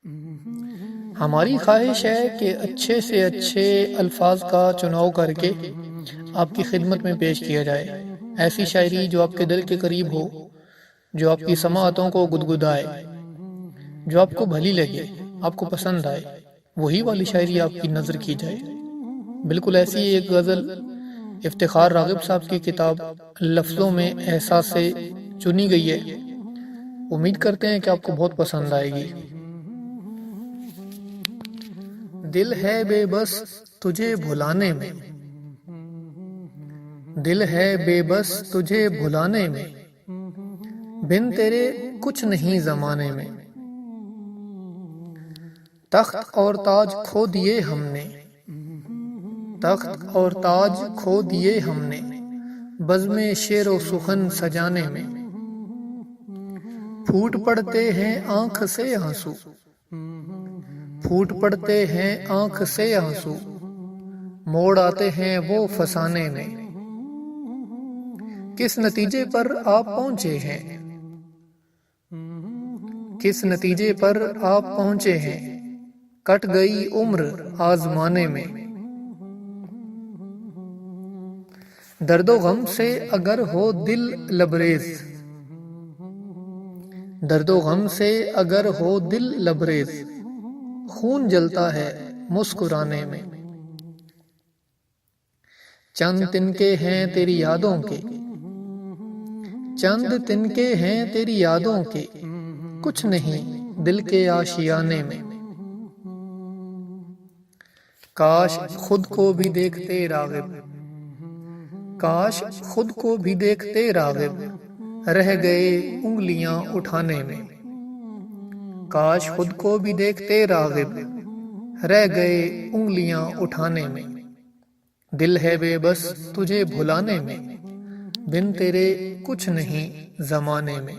हमारी ख्वाहिश है कि अच्छे से अच्छे अल्फाज का चुनाव करके आपकी खिदमत में पेश किया जाए। ऐसी शायरी जो आपके दिल के करीब हो, जो आपकी समाअतों को गुदगुदाए, जो आपको भली लगे, आपको पसंद आए, वही वाली शायरी आपकी नज़र की जाए। बिल्कुल ऐसी एक गज़ल इफ्तिखार रागिब साहब की किताब लफ्ज़ों में एहसास से चुनी गई है। उम्मीद करते हैं कि आपको बहुत पसंद आएगी। दिल है बेबस तुझे भुलाने में, दिल है बेबस तुझे भुलाने में, बिन तेरे कुछ नहीं ज़माने में। तख्त और ताज खो दिए हमने, तख्त और ताज खो दिए हमने, बज़्म शेर व सुखन सजाने में। फूट पड़ते हैं आंख से आंसू, फूट पड़ते हैं आंख से आंसू, मोड़ आते हैं वो फसाने में। किस नतीजे पर आप पहुंचे हैं, किस नतीजे पर आप पहुंचे हैं, कट गई उम्र आजमाने में। दर्दो गम से अगर हो दिल लबरेज, दर्दो गम से अगर हो दिल लबरेज, खून जलता है मुस्कुराने में। चंद तिनके हैं तेरी यादों के, चंद तिनके हैं तेरी यादों के, कुछ नहीं दिल के आशियाने में। काश खुद को भी देखते रागिब, काश खुद को भी देखते रागिब, रह गए उंगलियां उठाने में। काश खुद को भी देखते रागिब, रह गए उंगलियां उठाने में। दिल है बेबस तुझे भुलाने में, बिन तेरे कुछ नहीं ज़माने में।